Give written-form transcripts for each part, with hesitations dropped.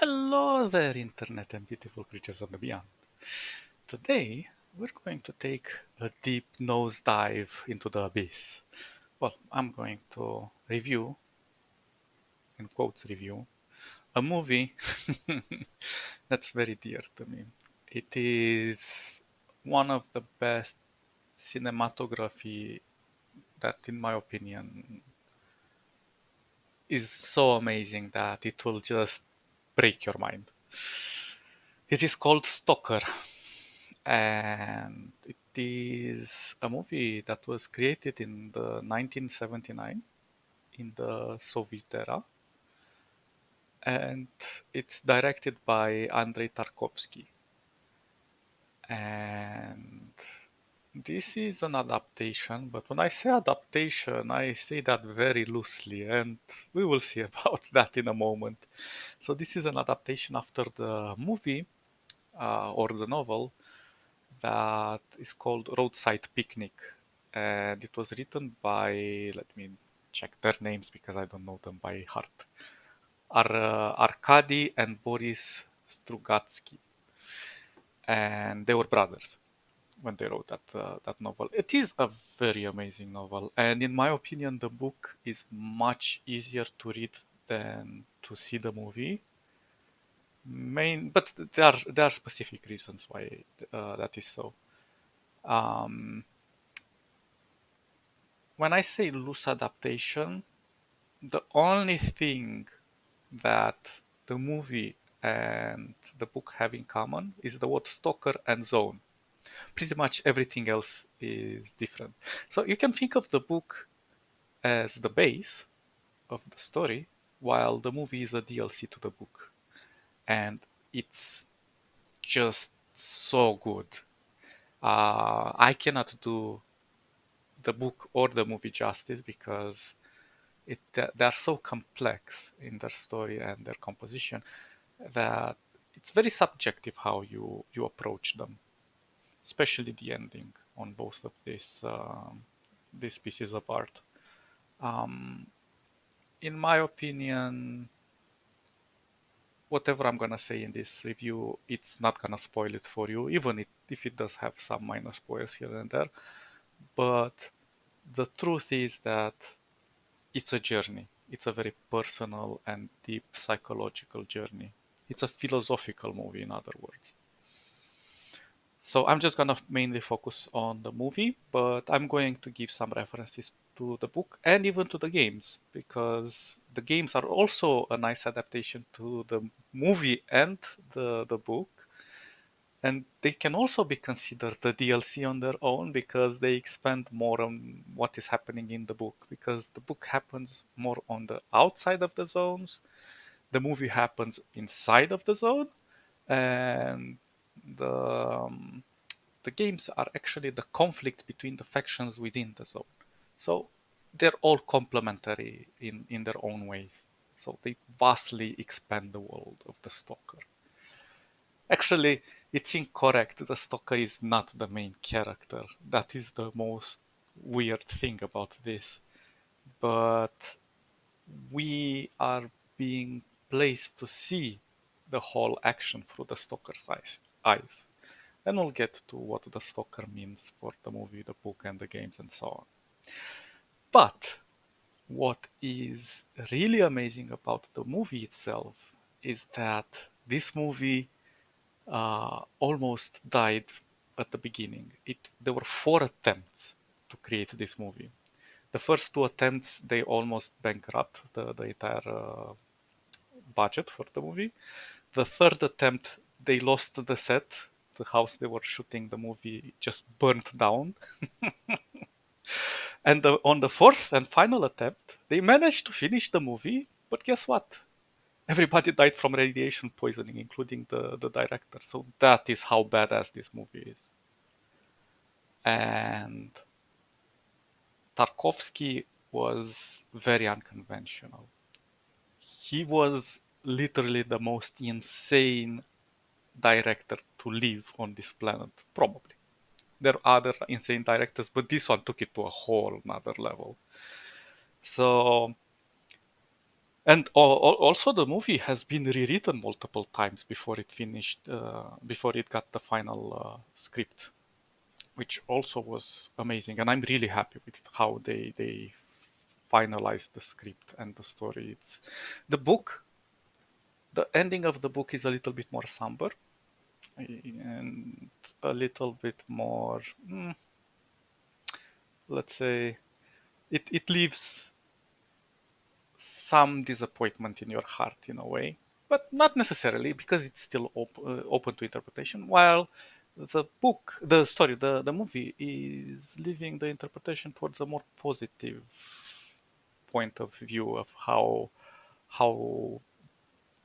Hello there, Internet and beautiful creatures of the beyond. Today, we're going to take a deep nosedive into the abyss. Well, I'm going to review, in quotes review, a movie that's very dear to me. It is one of the best cinematography that, in my opinion, is so amazing that it will just break your mind. It is called Stalker, and it is a movie that was created in the 1979 in the Soviet era, and it's directed by Andrei Tarkovsky. And this is an adaptation, but when I say adaptation, I say that very loosely, and we will see about that in a moment. So, this is an adaptation after the movie or the novel that is called Roadside Picnic. And it was written by, let me check their names because I don't know them by heart. Arkady and Boris Strugatsky. And they were brothers when they wrote that novel. It is a very amazing novel, and in my opinion, the book is much easier to read than to see the movie. But there are specific reasons why that is so. Um, when I say loose adaptation, the only thing that the movie and the book have in common is the word stalker and zone. Pretty much everything else is different. So you can think of the book as the base of the story, while the movie is a DLC to the book. And it's just so good. I cannot do the book or the movie justice because they are so complex in their story and their composition that it's very subjective how you approach them, especially the ending on both of these pieces of art. Um, in my opinion, whatever I'm gonna say in this review, it's not gonna spoil it for you, even if it does have some minor spoilers here and there. But the truth is that it's a journey. It's a very personal and deep psychological journey. It's a philosophical movie, in other words. So I'm just gonna mainly focus on the movie, but I'm going to give some references to the book and even to the games because the games are also a nice adaptation to the movie and the book. And they can also be considered the DLC on their own because they expand more on what is happening in the book. Because the book happens more on the outside of the zones, the movie happens inside of the zone, and the um, the games are actually the conflicts between the factions within the zone. So they're all complementary in their own ways. So they vastly expand the world of the Stalker. Actually, it's incorrect. The Stalker is not the main character. That is the most weird thing about this. But we are being placed to see the whole action through the Stalker's eyes. And we'll get to what the Stalker means for the movie, the book, and the games, and so on. But what is really amazing about the movie itself is that this movie almost died at the beginning. There were 4 attempts to create this movie. The first 2 attempts they almost bankrupt the entire budget for the movie. The third attempt they lost the set. The house they were shooting the movie just burnt down. And on the fourth and final attempt, they managed to finish the movie, but guess what? Everybody died from radiation poisoning, including the director. So that is how badass this movie is. And Tarkovsky was very unconventional. He was literally the most insane director to live on this planet, probably. There are other insane directors, but this one took it to a whole another level. So And also, the movie has been rewritten multiple times before it finished, before it got the final script, which also was amazing. And I'm really happy with how they finalized the script and the story. It's the book. The ending of the book is a little bit more somber and a little bit more, let's say, it leaves some disappointment in your heart in a way, but not necessarily because it's still open to interpretation. While the book, the story, the movie is leaving the interpretation towards a more positive point of view of how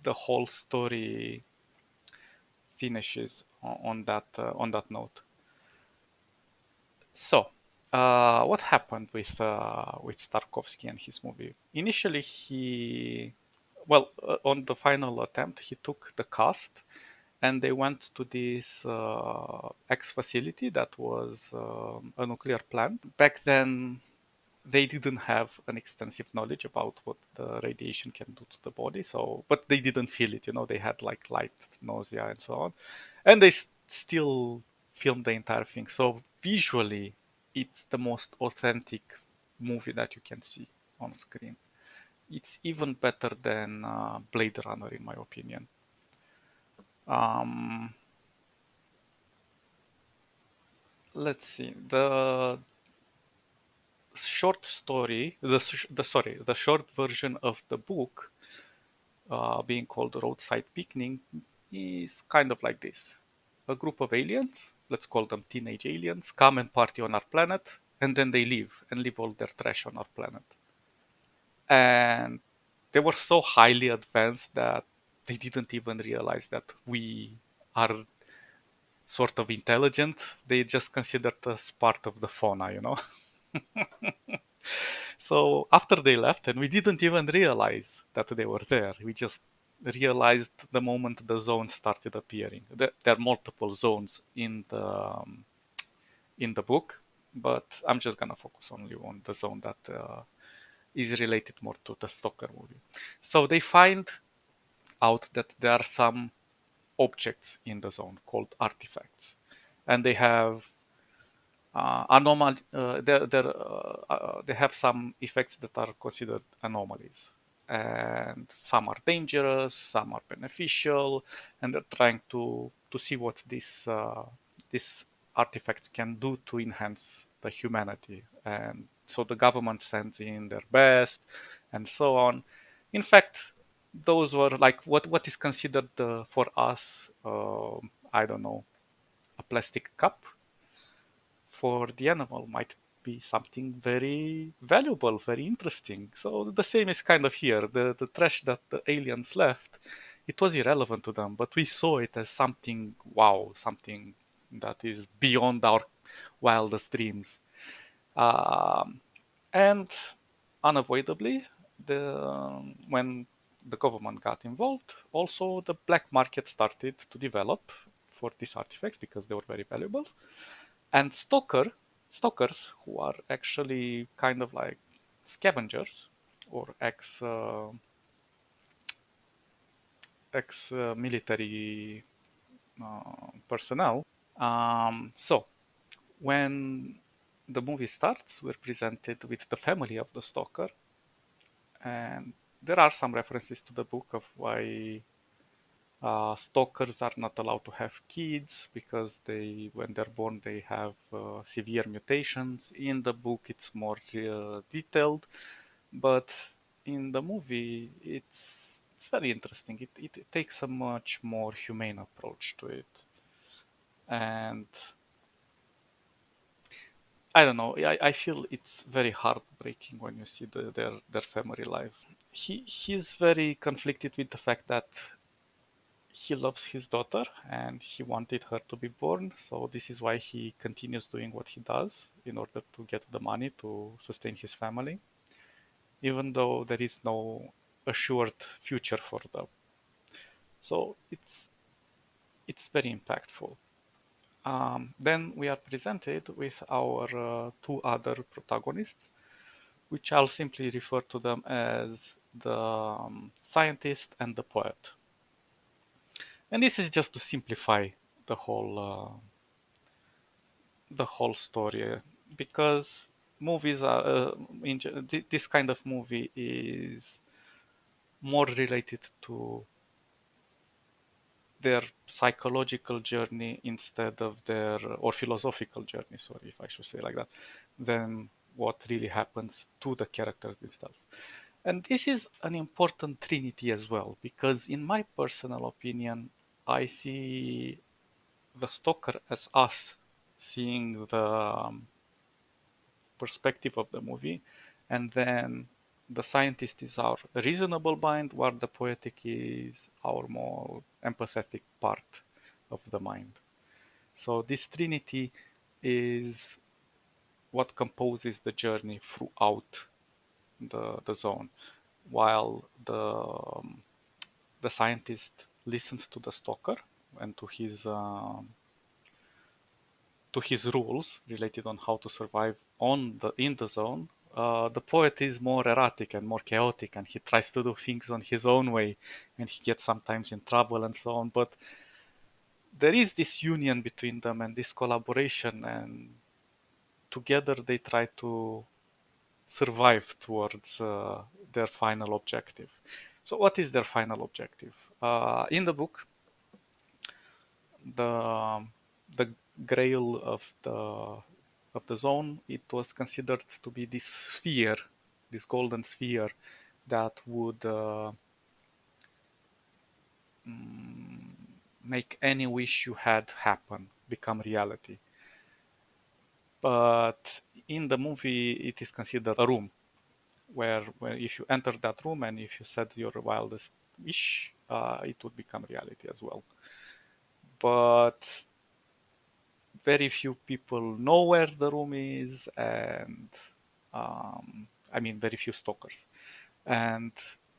the whole story finishes on that note. So, what happened with Tarkovsky and his movie? Initially, on the final attempt, he took the cast and they went to this X facility that was a nuclear plant. Back then, they didn't have an extensive knowledge about what the radiation can do to the body. So, but they didn't feel it. They had like light nausea and so on, and they still filmed the entire thing. So visually, it's the most authentic movie that you can see on screen. It's even better than Blade Runner, in my opinion. Um, let's see the short version of the book, being called Roadside Picnic, is kind of like this. A group of aliens, let's call them teenage aliens, come and party on our planet, and then they leave and leave all their trash on our planet. And they were so highly advanced that they didn't even realize that we are sort of intelligent. They just considered us part of the fauna. So after they left, and we didn't even realize that they were there, we just realized the moment the zones started appearing. There are multiple zones in the book, but I'm just gonna focus only on the zone that is related more to the Stalker movie. So they find out that there are some objects in the zone called artifacts, and they have anomal they have some effects that are considered anomalies, and some are dangerous, some are beneficial, and they're trying to see what these artifacts can do to enhance the humanity. And so the government sends in their best and so on. In fact, those were like what is considered for us, I don't know, a plastic cup, for the animal might be something very valuable, very interesting. So the same is kind of here. The trash that the aliens left, it was irrelevant to them, but we saw it as something wow, something that is beyond our wildest dreams. Um, and unavoidably, when the government got involved, also the black market started to develop for these artifacts because they were very valuable. And stalkers, who are actually kind of like scavengers or ex military personnel. So when the movie starts, we're presented with the family of the stalker, and there are some references to the book of why stalkers are not allowed to have kids because when they're born, they have severe mutations. In the book, it's more detailed, but in the movie, it's very interesting. It takes a much more humane approach to it, and I don't know. I feel it's very heartbreaking when you see their family life. He's very conflicted with the fact that he loves his daughter and he wanted her to be born. So this is why he continues doing what he does in order to get the money to sustain his family, even though there is no assured future for them. So it's very impactful. Then we are presented with our two other protagonists, which I'll simply refer to them as the scientist, and the poet. And this is just to simplify the whole story, because movies are this kind of movie is more related to their psychological journey instead of their or philosophical journey, sorry if I should say like that, than what really happens to the characters themselves. And this is an important trinity as well, because in my personal opinion, I see the Stalker as us seeing the perspective of the movie, and then the scientist is our reasonable mind, while the poetic is our more empathetic part of the mind. So this trinity is what composes the journey throughout the zone, while the scientist listens to the stalker and to his rules related on how to survive on the in the zone. The poet is more erratic and more chaotic, and he tries to do things on his own way, and he gets sometimes in trouble and so on. But there is this union between them and this collaboration, and together they try to survive towards their final objective. So, what is their final objective? In the book, the the grail of the zone, it was considered to be this sphere, this golden sphere that would make any wish you had happen become reality. But in the movie, it is considered a room where if you enter that room and if you said your wildest wish, it would become reality as well. But very few people know where the room is, and I mean, very few stalkers, and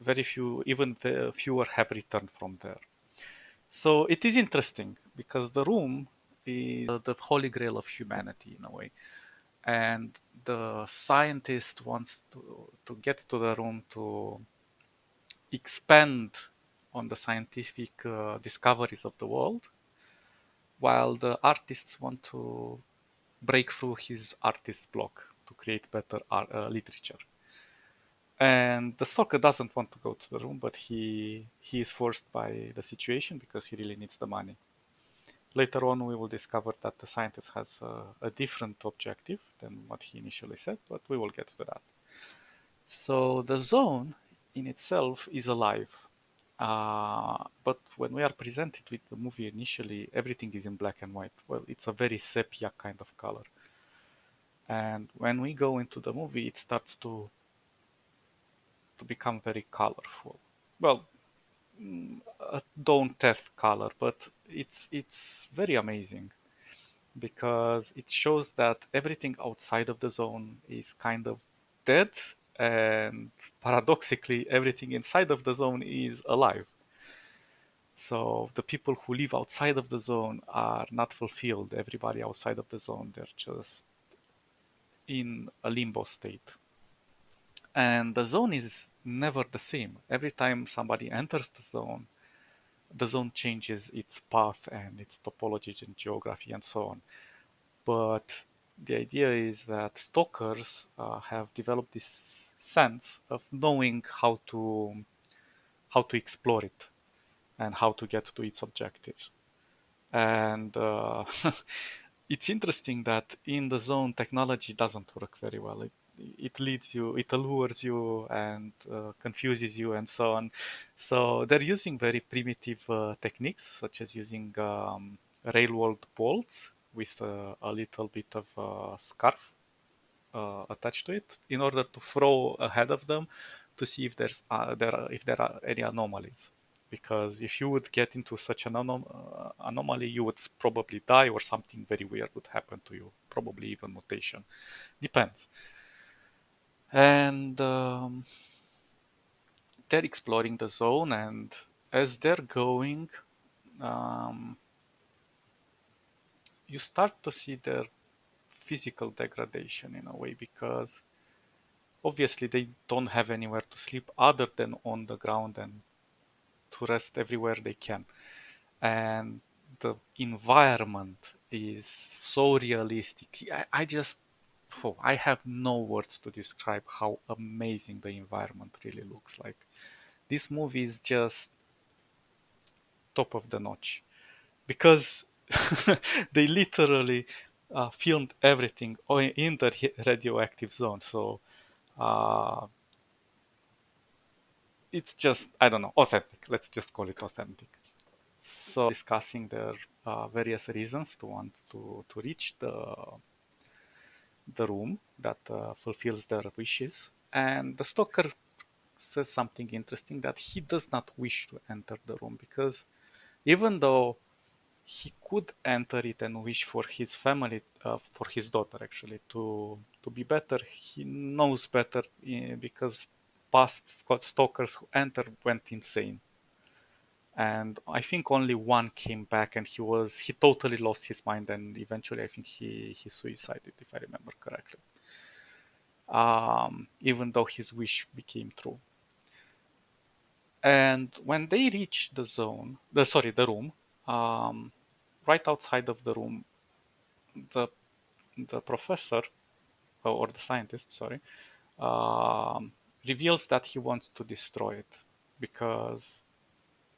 very few, even fewer have returned from there. So it is interesting because the room is the holy grail of humanity in a way, and the scientist wants to get to the room to expand on the scientific discoveries of the world, while the artists want to break through his artist block to create better literature. And the stalker doesn't want to go to the room, but he is forced by the situation because he really needs the money. Later on, we will discover that the scientist has a different objective than what he initially said, but we will get to that. So the zone in itself is alive. But when we are presented with the movie initially, everything is in black and white. Well, it's a very sepia kind of color. And when we go into the movie, it starts to become very colorful. Well, a don't test color, but it's very amazing because it shows that everything outside of the zone is kind of dead, and paradoxically, everything inside of the zone is alive. So the people who live outside of the zone are not fulfilled. Everybody outside of the zone, they're just in a limbo state. And the zone is never the same. Every time somebody enters the zone changes its path and its topology and geography and so on. But the idea is that stalkers have developed this sense of knowing how to explore it and how to get to its objectives. And it's interesting that in the zone, technology doesn't work very well. It leads you, it allures you, and confuses you, and so on. So they're using very primitive techniques, such as using railroad bolts with a little bit of scarf attached to it, in order to throw ahead of them to see if if there are any anomalies. Because if you would get into such an anomaly, you would probably die, or something very weird would happen to you. Probably even mutation. Depends. And they're exploring the zone, and as they're going, um, you start to see their physical degradation in a way, because obviously they don't have anywhere to sleep other than on the ground and to rest everywhere they can. And the environment is so realistic. I just, oh, I have no words to describe how amazing the environment really looks like. This movie is just top of the notch because they literally filmed everything in the radioactive zone. So uh, it's just, I don't know, authentic. Let's just call it authentic. So discussing their various reasons to want to reach the room that fulfills their wishes, and the stalker says something interesting, that he does not wish to enter the room because even though he could enter it and wish for his family, for his daughter actually, to be better, he knows better because past stalkers who entered went insane. And I think only one came back, and he totally lost his mind, and eventually I think he suicided, if I remember correctly. Even though his wish became true. And when they reach the room, right outside of the room, the the professor, or the scientist, sorry, um, reveals that he wants to destroy it because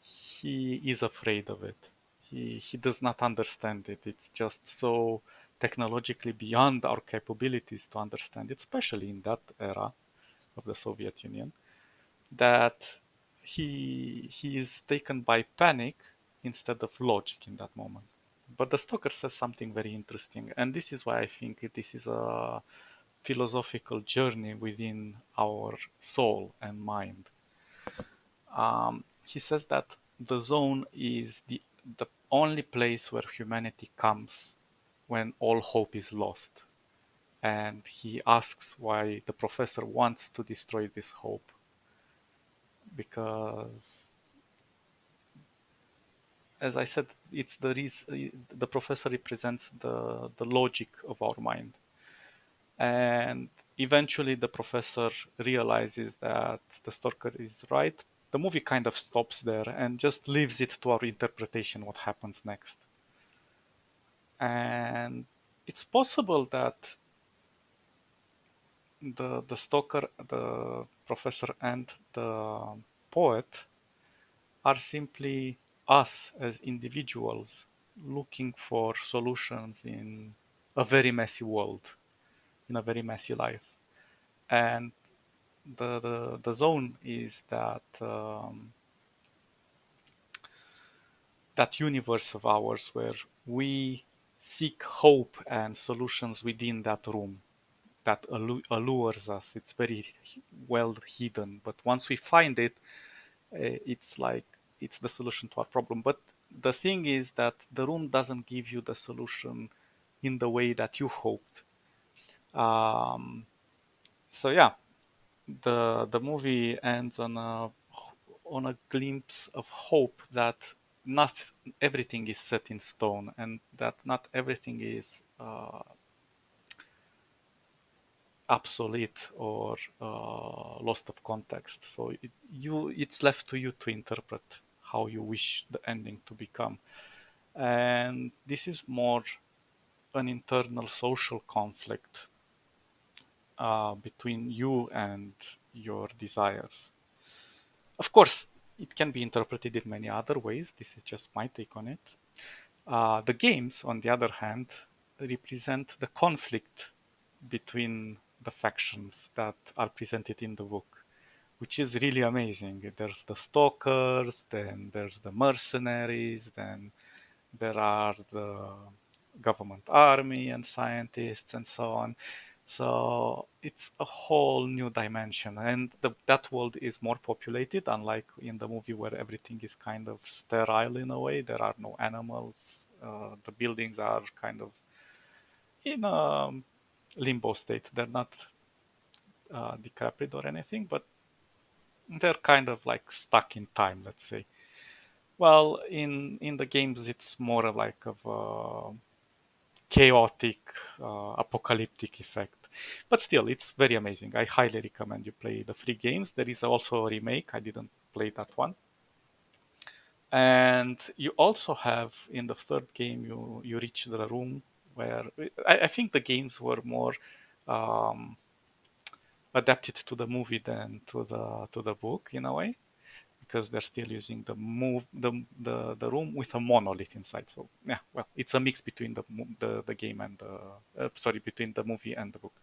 he is afraid of it. He does not understand it. It's just so technologically beyond our capabilities to understand it, especially in that era of the Soviet Union, that he is taken by panic instead of logic in that moment. But the Stalker says something very interesting, and this is why I think this is a philosophical journey within our soul and mind. He says that the zone is the only place where humanity comes when all hope is lost. And he asks why the professor wants to destroy this hope. Because, as I said, the professor represents the logic of our mind. And eventually the professor realizes that the stalker is right. The movie kind of stops there and just leaves it to our interpretation what happens next. And it's possible that the stalker, the professor, and the poet are simply us as individuals looking for solutions in a very messy world, in a very messy life. And the zone is that universe of ours where we seek hope and solutions within that room that allures us. It's very well hidden, but once we find it, it's like it's the solution to our problem. But the thing is that the room doesn't give you the solution in the way that you hoped. Um, so yeah, the movie ends on a glimpse of hope that not everything is set in stone, and that not everything is obsolete or lost of context. So it's left to you to interpret how you wish the ending to become. And this is more an internal social conflict between you and your desires. Of course, it can be interpreted in many other ways. This is just my take on it. The games, on the other hand, represent the conflict between the factions that are presented in the book, which is really amazing. There's the stalkers, then there's the mercenaries, then there are the government army and scientists and so on. So it's a whole new dimension, and that world is more populated, unlike in the movie where everything is kind of sterile in a way. There are no animals. The buildings are kind of in a limbo state. They're not decrepit or anything, but they're kind of like stuck in time, let's say. Well, in the games, it's more of like of a chaotic, apocalyptic effect. But still, it's very amazing. I highly recommend you play the free games. There is also a remake. I didn't play that one. And you also have in the third game, you reach the room where I think the games were more um, adapted to the movie than to the book in a way, because they're still using the room with a monolith inside. So yeah, well, it's a mix between the game and the sorry, between the movie and the book.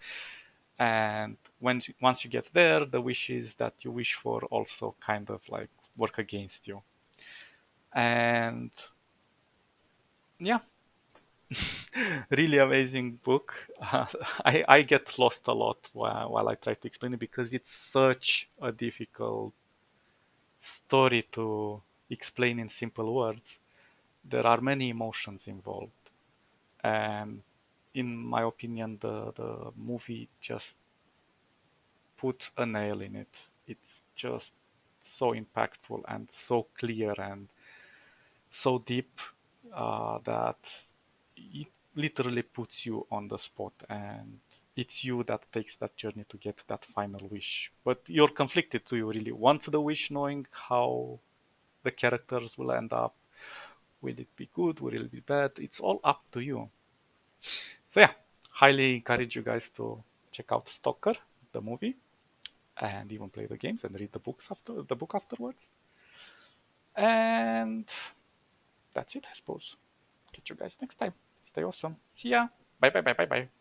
And once you get there, the wishes that you wish for also kind of like work against you. And yeah, really amazing book. I get lost a lot while I try to explain it because it's such a difficult story to explain in simple words. There are many emotions involved, and in my opinion, the movie just put a nail in it. It's just so impactful and so clear and so deep that it literally puts you on the spot, and it's you that takes that journey to get that final wish. But you're conflicted. Do you really want the wish, knowing how the characters will end up? Will it be good? Will it be bad? It's all up to you. So yeah, highly encourage you guys to check out Stalker, the movie, and even play the games and read the book afterwards. And that's it, I suppose. Catch you guys next time. Stay awesome. See ya. Bye bye bye bye bye.